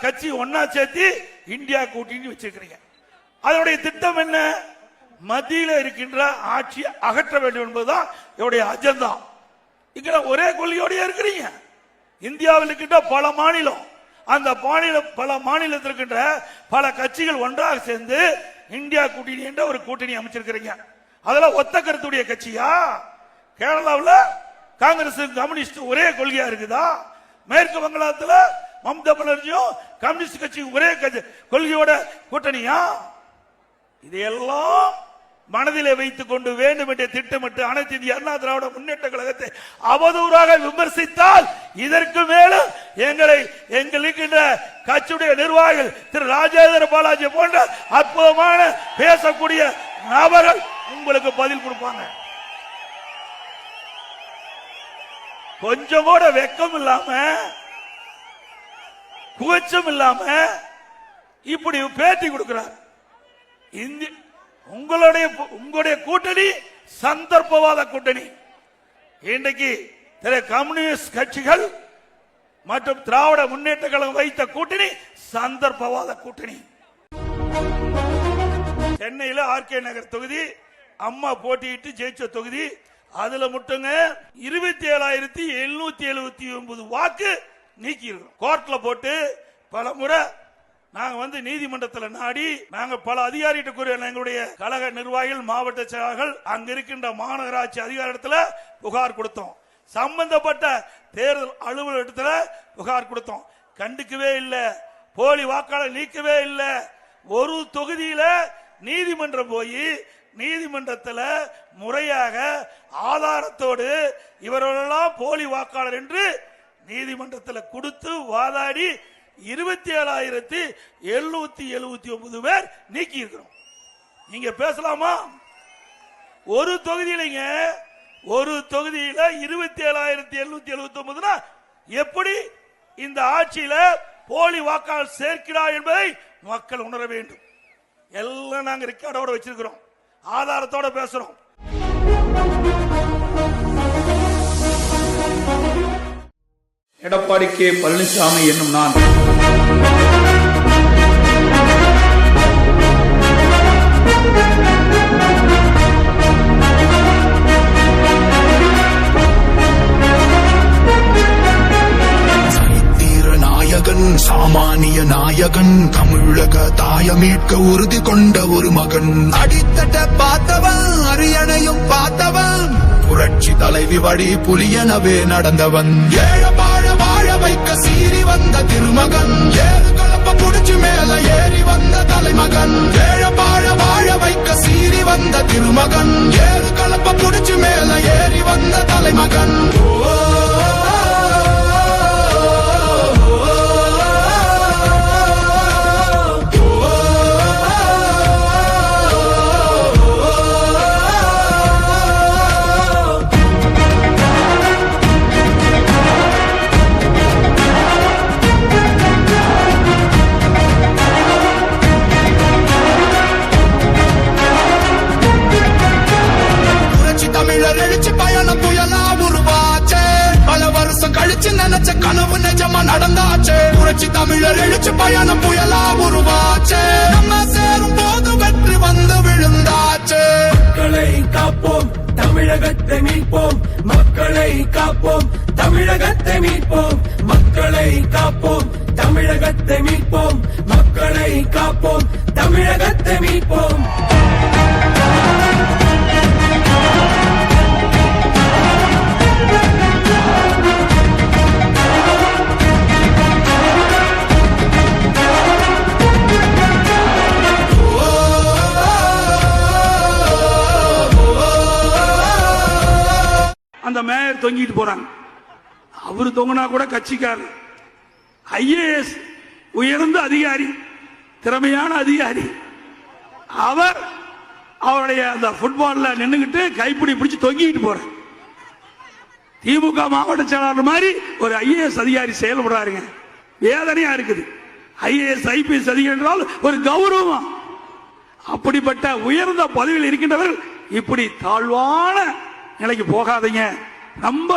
கட்சி ஒன்னா சேர்த்து இந்தியா கூட்டணி வச்சிருக்கிறீங்க. அதனுடைய திட்டம் என்ன? மத்தியில் இருக்கின்ற ஆட்சியை அகற்ற வேண்டும் என்பதுதான் என்னுடைய அஜெண்டா. இங்க ஒரே கொள்கையோட இருக்கிறீங்க. இந்தியாவில் இருக்கின்ற பல மாநிலம், அந்த பல மாநிலத்தில் இருக்கின்ற பல கட்சிகள் ஒன்றாக சேர்ந்து இந்தியா கூட்டணி என்ற ஒரு கூட்டணி அமைச்சிருக்கிறீங்க. அதெல்லாம் ஒத்த கருத்துடைய கட்சியா? கேரளாவில் காங்கிரஸ் கம்யூனிஸ்ட் ஒரே கொள்கையா இருக்குதா? மேற்கு வங்காளத்தில் மம்தா பானர்ஜியும் கம்யூனிஸ்ட் கட்சி ஒரே கொள்கையோட கூட்டணியா? இதையெல்லாம் மனதிலே வைத்துக் கொண்டு வேண்டும் என்ற திட்டமிட்டு அனைத்து இந்திய அண்ணா திராவிட முன்னேற்ற கழகத்தை அவதூறாக விமர்சித்தால் இதற்கு மேலும் எங்களுக்கு கட்சியுடைய நிர்வாகிகள் திரு ராஜேந்திர பாலாஜி போன்ற அற்புதமான பேசக்கூடிய நபர்கள் உங்களுக்கு பதில் கொடுப்பாங்க. கொஞ்சம் கூட வெக்கம் இல்லாம குவச்சம் இல்லாம இப்படி பேட்டி கொடுக்கிறார். உங்களுடைய கூட்டணி சந்தர்ப்பவாத கூட்டணி. இன்றைக்கு கம்யூனிஸ்ட் கட்சிகள் மற்றும் திராவிட முன்னேற்ற கழகம் வைத்த கூட்டணி சந்தர்ப்பவாத கூட்டணி. சென்னையில் ஆர்கே நகர் தொகுதி அம்மா போட்டியிட்டு ஜெயிச்ச தொகுதி. அதுல மட்டுங்க 27,779 வாக்கு நீக்கி இருக்கோம். கோர்ட்ல போட்டு பல முறை நாங்க நீதிமன்றத்தில் நாடி நாங்க பல அதிகாரிகிட்ட கூறிய எங்களுடைய கழக நிர்வாகிகள் மாவட்ட செயலாளர்கள் அங்க இருக்கின்ற மாநகராட்சி அதிகாரத்தில் புகார் கொடுத்தோம். சம்பந்தப்பட்ட தேர்தல் அலுவலகத்தில் புகார் கொடுத்தோம். கண்டுக்கவே இல்லை. போலி வாக்காளர் நீக்கவே இல்லை. ஒரு தொகுதியில நீதிமன்றம் போய் நீதிமன்றத்தில் முறையாக ஆதாரத்தோடு இவர்களெல்லாம் போலி வாக்காளர் என்று நீதிமன்றத்தில் கொடுத்து வாதாடி 27,779 பேர் நீக்கி இருக்கிறோம். நீங்க பேசலாமா? ஒரு தொகுதியிலங்க, ஒரு தொகுதியில 27,779 எப்படி இந்த ஆட்சியில போலி வாக்காளர் சேர்க்கிறார் என்பதை மக்கள் உணர வேண்டும். எல்லாம் நாங்க ரெக்கார்டோட வச்சிருக்கிறோம், ஆதாரத்தோட பேசுறோம். எடப்பாடி கே பழனிசாமி என்னும் நான் சாமானிய நாயகன், தமிழக தாய மீட்க உறுதி கொண்ட ஒரு மகன். அடித்தட்ட பார்த்தவன், அரியணையும் பார்த்தவன், புரட்சி தலைவி வழி புலியனவே நடந்தவன். ஏழ வாழ வாழ வைக்க சீறி வந்த திருமகன், ஏழு கலப்ப புடிச்சு மேல ஏறி வந்த தலைமகன். ஏழ வாழ வாழ வைக்க சீறி வந்த திருமகன், ஏழு கலப்ப புடிச்சு மேல ஏறி வந்த தலைமகன். நினைச்ச கனவு நிஜமா நடந்தாச்சு. புரட்சி தமிழர் எழுச்சி பயணம் புயலா உருவாச்சு. நம்ம சேரும் போது வெற்றி வந்து விழுந்தாச்சு. மக்களை காப்போம், தமிழகத்தை மீட்போம். மக்களை காப்போம், தமிழகத்தை மீட்போம். மக்களை காப்போம், தமிழகத்தை மீட்போம். மக்களை காப்போம், தமிழகத்தை மீட்போம். அந்த மேயர் தொங்கிட்டு போறாங்க. அவரு தொங்கினா கூட கட்சிக்காரர். ஐஏஎஸ் உயர்ந்த அதிகாரி, திறமையான அதிகாரி. அவருடைய அந்த ஃபுட்பால்ல நின்னுகிட்டு கைப்பிடி பிடிச்சு தொங்கிட்டு போற திமுக மாவட்ட செயலாளர் மாதிரி ஒரு ஐஏஎஸ் அதிகாரி செயல்படுறாருங்க. வேதனையா இருக்குது. ஐஏஎஸ் ஐபிஎஸ் அதிகாரி என்றால் ஒரு கௌரவம். அப்படிப்பட்ட உயர்ந்த பதவியில் இருக்கின்றவர்கள் இப்படி தாழ்வான நிலைக்கு போகாதீங்க. நம்ம